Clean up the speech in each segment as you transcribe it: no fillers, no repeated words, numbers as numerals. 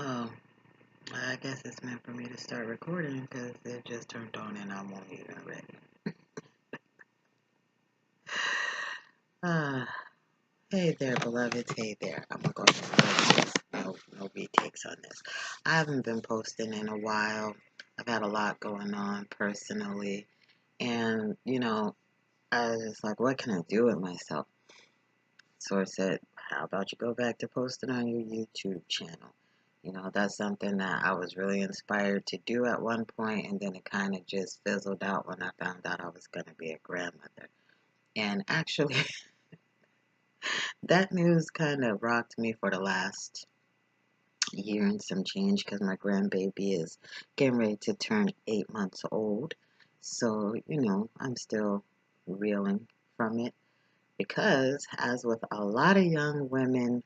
Oh, I guess it's meant for me to start recording because it just turned on and I won't even ready. Ah, hey there, beloveds. Hey there. I'm gonna go ahead and no retakes on this. I haven't been posting in a while. I've had a lot going on personally, and I was just like, what can I do with myself? So I said, how about you go back to posting on your YouTube channel? That's something that I was really inspired to do at one point, and then it kind of just fizzled out when I found out I was going to be a grandmother. And actually, that news kind of rocked me for the last year and some change because my grandbaby is getting ready to turn 8 months old. So, I'm still reeling from it because, as with a lot of young women,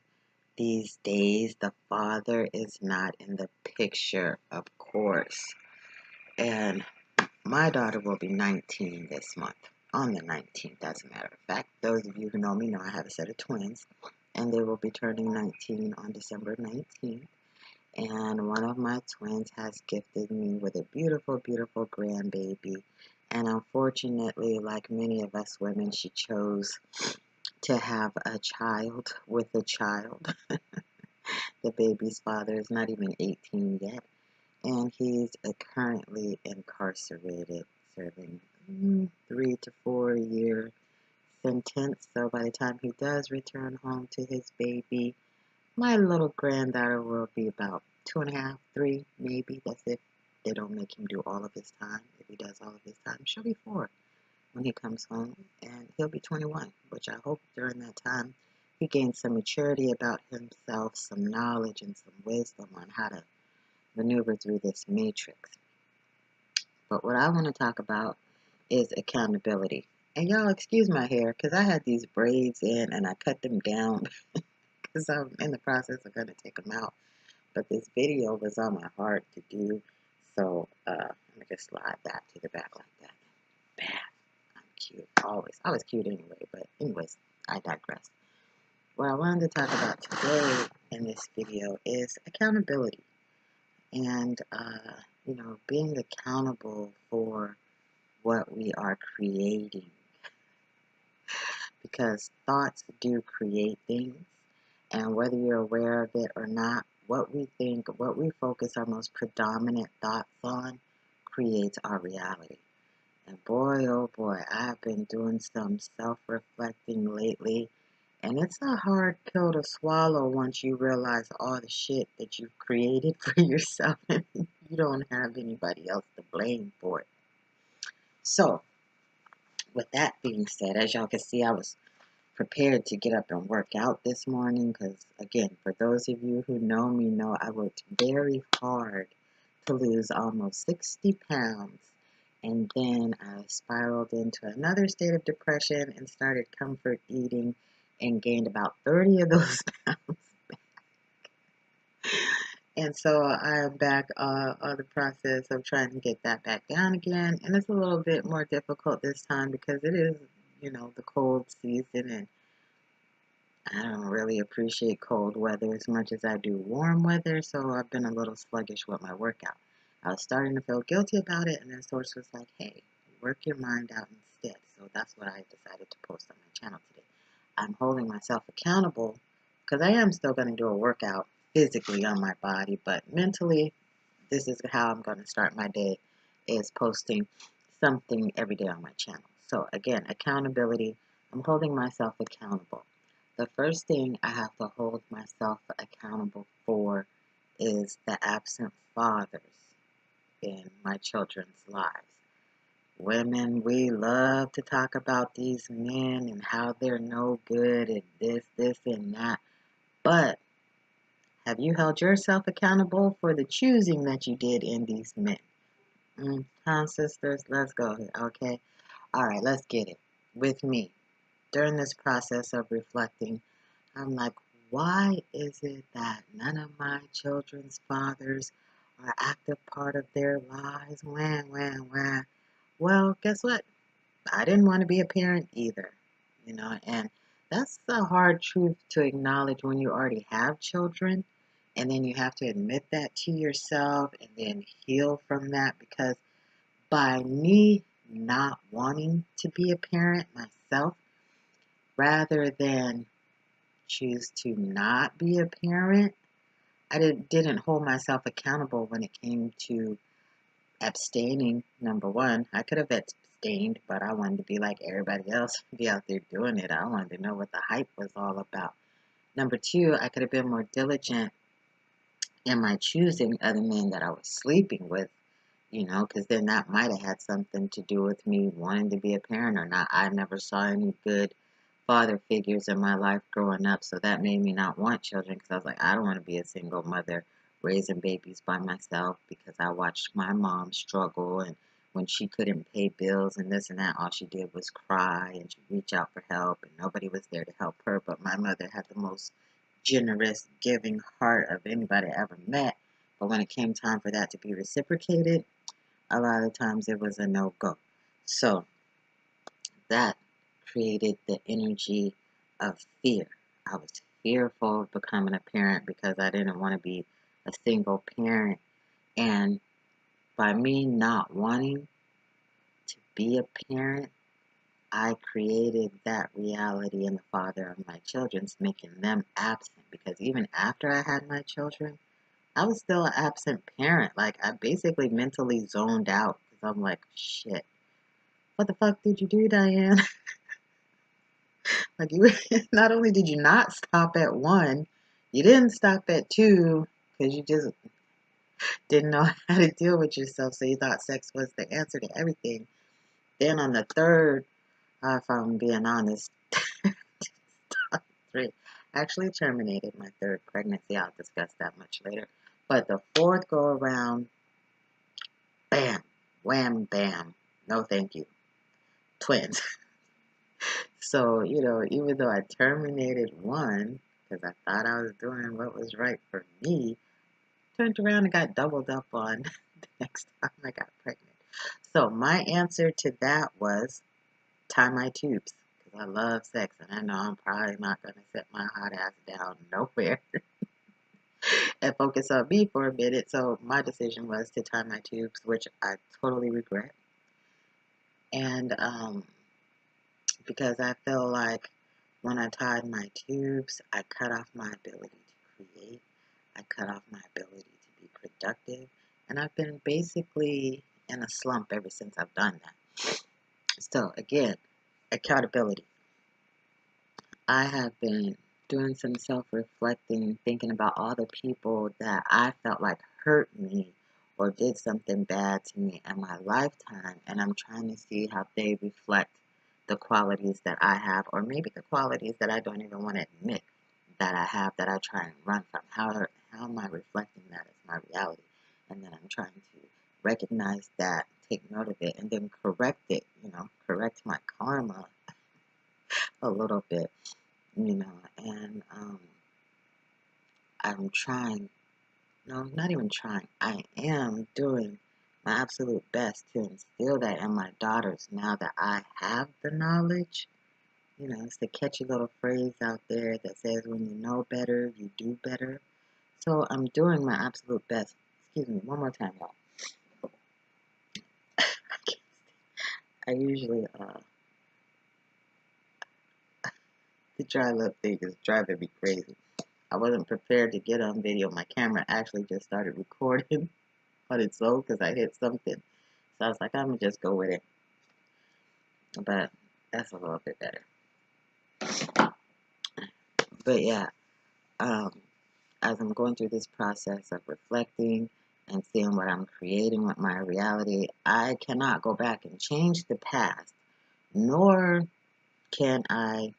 these days, the father is not in the picture, of course. And my daughter will be 19 this month, on the 19th, as a matter of fact. Those of you who know me know I have a set of twins, and they will be turning 19 on December 19th. And one of my twins has gifted me with a beautiful, beautiful grandbaby. And unfortunately, like many of us women, she chose to have a child with a child. The baby's father is not even 18 yet, and he's currently incarcerated, serving 3 to 4 year sentence. So by the time he does return home to his baby, my little granddaughter will be about 2.5, 3, maybe. That's if they don't make him do all of his time. If he does all of his time, she'll be 4 when he comes home, and he'll be 21, which I hope during that time he gains some maturity about himself, some knowledge, and some wisdom on how to maneuver through this matrix. But what I want to talk about is accountability. And y'all excuse my hair because I had these braids in and I cut them down because I'm in the process of going to take them out. But this video was on my heart to do, so let me just slide that to the back like that. Bam. I'm cute. Always. I was cute anyway, but anyways, I digress. What I wanted to talk about today in this video is accountability and, being accountable for what we are creating. Because thoughts do create things, and whether you're aware of it or not, what we think, what we focus our most predominant thoughts on creates our reality. And boy, oh boy, I've been doing some self-reflecting lately. And it's a hard pill to swallow once you realize all the shit that you've created for yourself and you don't have anybody else to blame for it. So, with that being said, as y'all can see, I was prepared to get up and work out this morning because, again, for those of you who know me know I worked very hard to lose almost 60 pounds. And then I spiraled into another state of depression and started comfort eating and gained about 30 of those pounds. And so I am back on the process of trying to get that back down again. And it's a little bit more difficult this time because it is, the cold season. And I don't really appreciate cold weather as much as I do warm weather. So I've been a little sluggish with my workout. I was starting to feel guilty about it. And then Source was like, hey, work your mind out instead. So that's what I decided to post on my channel today. I'm holding myself accountable because I am still going to do a workout physically on my body, but mentally, this is how I'm going to start my day, is posting something every day on my channel. So again, accountability. I'm holding myself accountable. The first thing I have to hold myself accountable for is the absent fathers in my children's lives. Women, we love to talk about these men and how they're no good at this, and that. But have you held yourself accountable for the choosing that you did in these men? Sisters, let's go here, okay? All right, let's get it. With me, during this process of reflecting, I'm like, why is it that none of my children's fathers are active part of their lives? Wah. Well, guess what? I didn't want to be a parent either, and that's a hard truth to acknowledge when you already have children, And then you have to admit that to yourself and then heal from that, because by me not wanting to be a parent myself, rather than choose to not be a parent, I didn't hold myself accountable when it came to abstaining. Number one, I could have abstained, but I wanted to be like everybody else, be out there doing it. I wanted to know what the hype was all about. Number two, I could have been more diligent in my choosing other men that I was sleeping with, because then that might have had something to do with me wanting to be a parent or not. I never saw any good father figures in my life growing up, so that made me not want children, because I was like, I don't want to be a single mother raising babies by myself, because I watched my mom struggle, and when she couldn't pay bills and this and that, all she did was cry, and she'd reach out for help, and nobody was there to help her. But my mother had the most generous, giving heart of anybody I ever met. But when it came time for that to be reciprocated, a lot of times it was a no-go. So that created the energy of fear. I was fearful of becoming a parent because I didn't want to be a single parent. And by me not wanting to be a parent, I created that reality in the father of my children, making them absent. Because even after I had my children, I was still an absent parent. Like, I basically mentally zoned out because I'm like, shit, what the fuck did you do, Diane? Like, you not only did you not stop at one, you didn't stop at two because you just didn't know how to deal with yourself. So you thought sex was the answer to everything. Then on the third, if I'm being honest, three, I actually terminated my third pregnancy. I'll discuss that much later. But the fourth go around, bam, wham, bam, no thank you, twins. So, even though I terminated one, because I thought I was doing what was right for me, turned around and got doubled up on the next time I got pregnant. So my answer to that was tie my tubes, because I love sex, and I know I'm probably not going to set my hot ass down nowhere and focus on me for a minute. So my decision was to tie my tubes, which I totally regret. And because I feel like when I tied my tubes, I cut off my ability to create. I cut off my ability to be productive. And I've been basically in a slump ever since I've done that. So again, accountability. I have been doing some self-reflecting, thinking about all the people that I felt like hurt me or did something bad to me in my lifetime, and I'm trying to see how they reflect the qualities that I have, or maybe the qualities that I don't even want to admit that I have, that I try and run from. How am I reflecting that as my reality? And then I'm trying to recognize that, take note of it, and then correct it, correct my karma a little bit, and I'm trying, no, not even trying, I am doing my absolute best to instill that in my daughters now that I have the knowledge. It's the catchy little phrase out there that says, when you know better, you do better. So I'm doing my absolute best. Excuse me, one more time, y'all. I usually, the dry lip thing is driving me crazy. I wasn't prepared to get on video. My camera actually just started recording on its own because I hit something. So I was like, I'm going to just go with it. But that's a little bit better. But yeah, as I'm going through this process of reflecting and seeing what I'm creating with my reality, I cannot go back and change the past, nor can I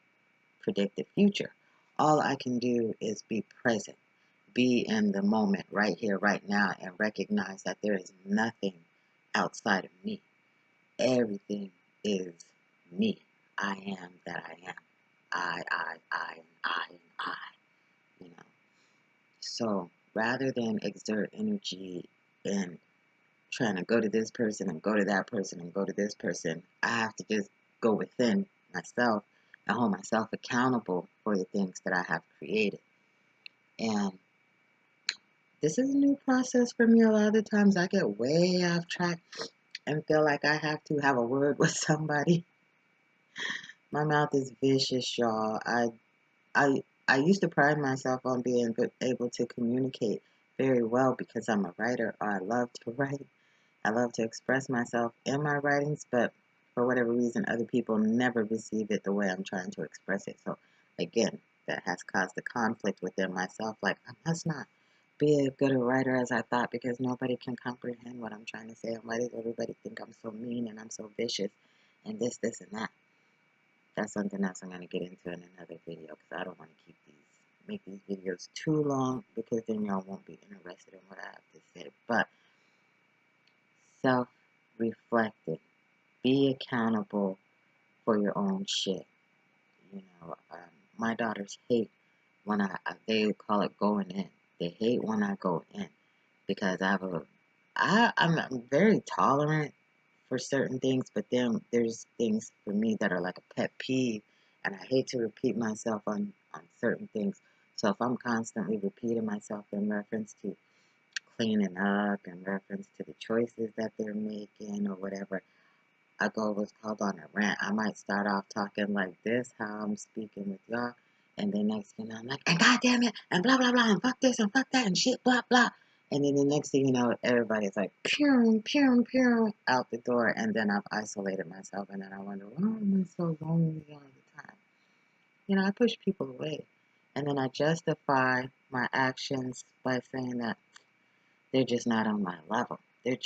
predict the future. All I can do is be present, be in the moment right here, right now, and recognize that there is nothing outside of me. Everything is me. I am that I am. I, you know. So rather than exert energy in trying to go to this person and go to that person and go to this person, I have to just go within myself and hold myself accountable for the things that I have created. And this is a new process for me. A lot of the times I get way off track and feel like I have to have a word with somebody. My mouth is vicious, y'all. I I used to pride myself on being able to communicate very well because I'm a writer, or I love to write. I love to express myself in my writings, but for whatever reason, other people never receive it the way I'm trying to express it. So again, that has caused a conflict within myself. Like, I must not be as good a writer as I thought because nobody can comprehend what I'm trying to say. And why does everybody think I'm so mean and I'm so vicious and this, and that? That's something else I'm going to get into in another video because I don't want to make these videos too long because then y'all won't be interested in what I have to say. But self-reflecting, be accountable for your own shit. You know, my daughters hate when they call it going in. They hate when I go in because I'm very tolerant for certain things, but then there's things for me that are like a pet peeve, and I hate to repeat myself on certain things. So if I'm constantly repeating myself in reference to cleaning up, in reference to the choices that they're making or whatever, I go what's called on a rant. I might start off talking like this, how I'm speaking with y'all, and then next thing I'm like, and goddamn it, and blah blah blah, and fuck this and fuck that and shit, blah blah. And then the next thing you know, everybody's like, pew, pew, pew, out the door, and then I've isolated myself, and then I wonder, why am I so lonely all the time? You know, I push people away, and then I justify my actions by saying that they're just not on my level. They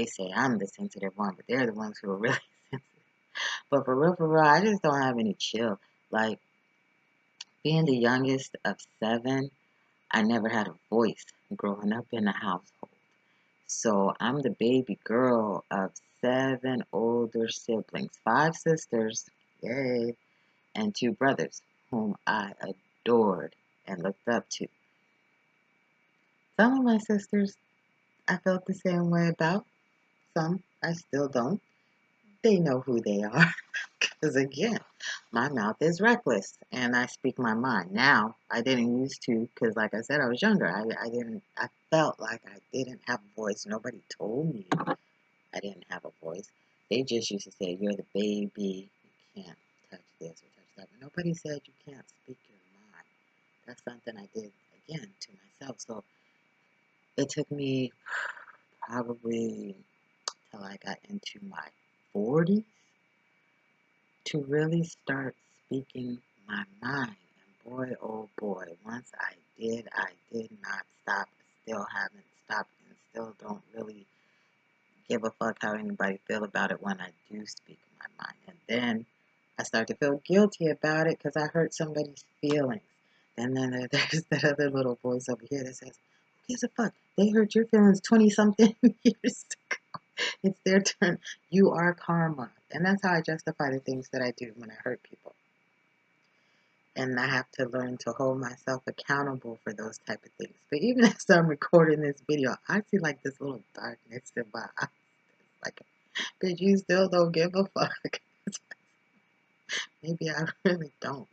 say I'm the sensitive one, but they're the ones who are really sensitive. But for real, I just don't have any chill. Like, being the youngest of 7, I never had a voice growing up in the household. So I'm the baby girl of 7 older siblings, 5 sisters, yay, and 2 brothers, whom I adored and looked up to. Some of my sisters I felt the same way about. Some I still don't. They know who they are. Because again, my mouth is reckless and I speak my mind. Now, I didn't used to because, like I said, I was younger. I felt like I didn't have a voice. Nobody told me I didn't have a voice. They just used to say, you're the baby. You can't touch this or touch that. But nobody said you can't speak your mind. That's something I did, again, to myself. So it took me probably till I got into my 40s to really start speaking my mind. And boy, oh boy, once I did not stop. Still haven't stopped and still don't really give a fuck how anybody feel about it when I do speak my mind. And then I start to feel guilty about it because I hurt somebody's feelings. And then there's that other little voice over here that says, who gives a fuck? They hurt your feelings 20-something years ago. It's their turn. You are karma. And that's how I justify the things that I do when I hurt people. And I have to learn to hold myself accountable for those type of things. But even as I'm recording this video, I see like this little darkness in my eyes. Like, bitch, you still don't give a fuck. Maybe I really don't.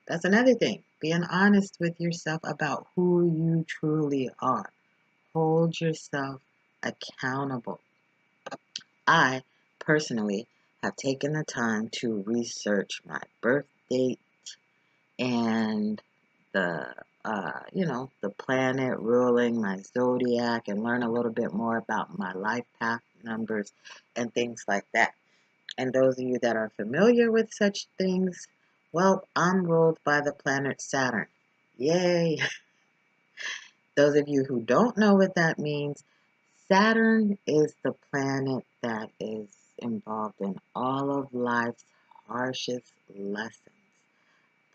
That's another thing. Being honest with yourself about who you truly are. Hold yourself accountable. I personally have taken the time to research my birth date and the the planet ruling my zodiac and learn a little bit more about my life path numbers and things like that. And those of you that are familiar with such things, well, I'm ruled by the planet Saturn. Yay! Those of you who don't know what that means, Saturn is the planet that is involved in all of life's harshest lessons.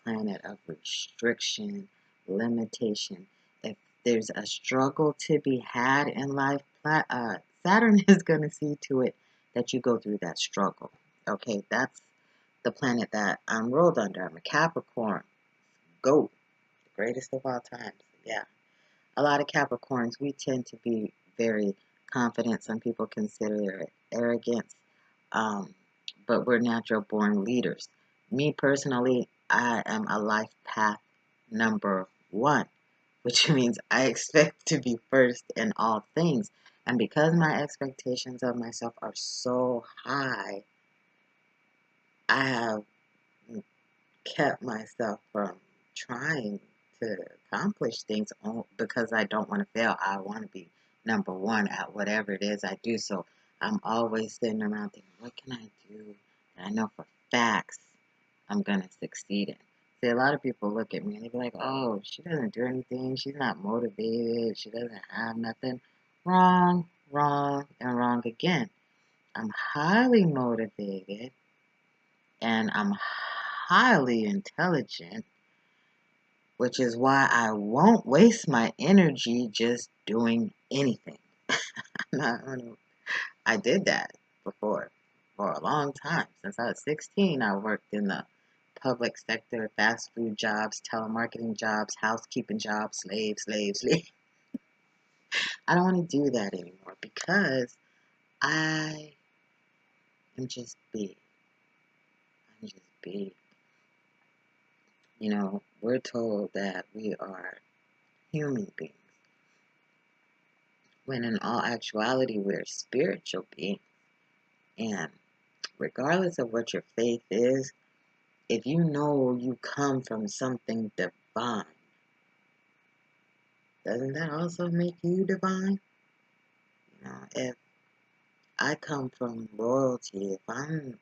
Planet of restriction, limitation. If there's a struggle to be had in life, Saturn is going to see to it that you go through that struggle. Okay, that's the planet that I'm ruled under. I'm a Capricorn. GOAT, the greatest of all times. Yeah. A lot of Capricorns, we tend to be very confident. Some people consider it arrogance. But we're natural born leaders. Me personally, I am a life path number 1 which means I expect to be first in all things. And because my expectations of myself are so high, I have kept myself from trying to accomplish things because I don't want to fail. I want to be number one at whatever it is I do. So I'm always sitting around thinking, what can I do that I know for facts I'm going to succeed in? See, a lot of people look at me and they be like, oh, she doesn't do anything. She's not motivated. She doesn't have nothing. Wrong, wrong, and wrong again. I'm highly motivated and I'm highly intelligent, which is why I won't waste my energy just doing anything. I did that before for a long time. Since I was 16, I worked in the public sector, fast food jobs, telemarketing jobs, housekeeping jobs, slave. I don't want to do that anymore because I am just big. I'm just big. You know, we're told that we are human beings, when in all actuality, we're spiritual beings. And regardless of what your faith is, if you know you come from something divine, doesn't that also make you divine? You know, if I come from royalty, if I'm,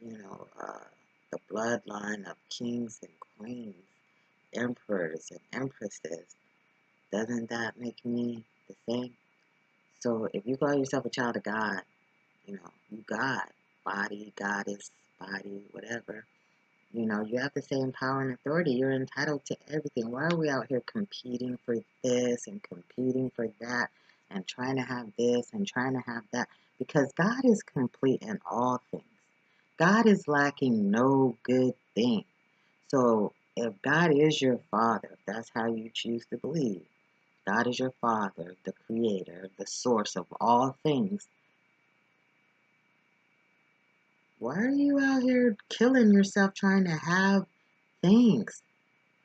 the bloodline of kings and queens, emperors and empresses, doesn't that make me the same? So if you call yourself a child of God, you God, body, goddess, body, whatever, you have the same power and authority. You're entitled to everything. Why are we out here competing for this and competing for that and trying to have this and trying to have that? Because God is complete in all things. God is lacking no good thing. So if God is your father, if that's how you choose to believe, God is your father, the creator, the source of all things, why are you out here killing yourself trying to have things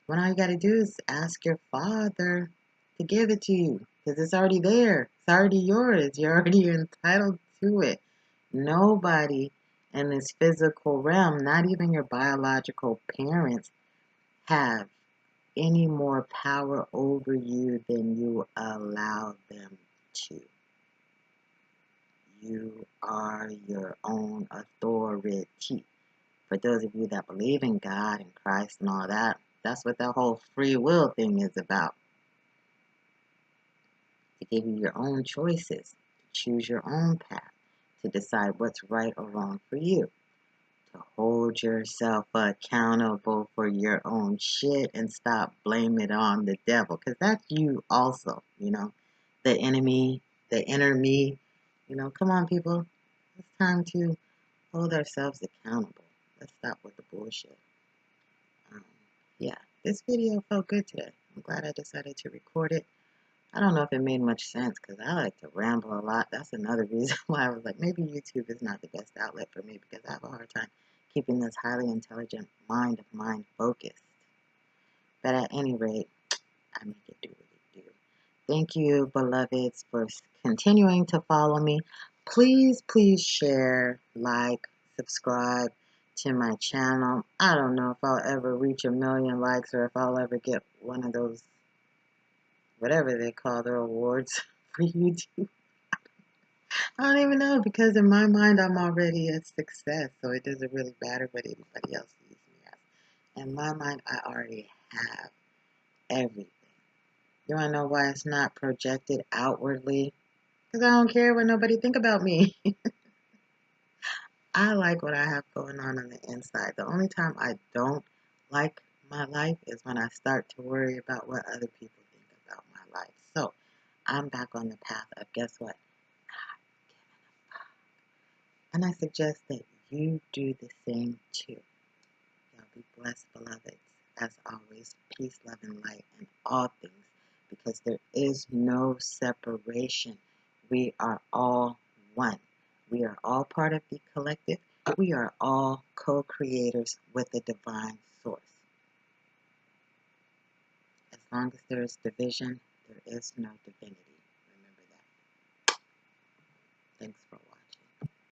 when all you got to do is ask your father to give it to you? Because it's already there. It's already yours. You're already entitled to it. Nobody in this physical realm, not even your biological parents, have any more power over you than you allow them to. You are your own authority. For those of you that believe in God and Christ and all that, that's what that whole free will thing is about. To give you your own choices, to choose your own path, to decide what's right or wrong for you, to hold yourself accountable for your own shit and stop blaming it on the devil. Because that's you also, the enemy, the inner me. Come on, people. It's time to hold ourselves accountable. Let's stop with the bullshit. Um, yeah, this video felt good today. I'm glad I decided to record it. I don't know if it made much sense because I like to ramble a lot. That's another reason why I was like, maybe YouTube is not the best outlet for me because I have a hard time keeping this highly intelligent mind of mine focused. But at any rate, I make it do what it do. Thank you, beloveds, for continuing to follow me. Please share, like, subscribe to my channel. I don't know if I'll ever reach 1,000,000 likes or if I'll ever get one of those, whatever they call their awards for YouTube. I don't even know, because in my mind I'm already a success, so it doesn't really matter what anybody else sees me as. In my mind, I already have everything. You want to know why it's not projected outwardly? Because I don't care what nobody think about me. I like what I have going on the inside. The only time I don't like my life is when I start to worry about what other people think about my life. So I'm back on the path of, guess what? Not giving a fuck. And I suggest that you do the same too. Y'all be blessed, beloveds. As always, peace, love, and light in all things, because there is no separation. We are all one. We are all part of the collective. We are all co-creators with the divine source. As long as there is division, there is no divinity. Remember that. Thanks for watching.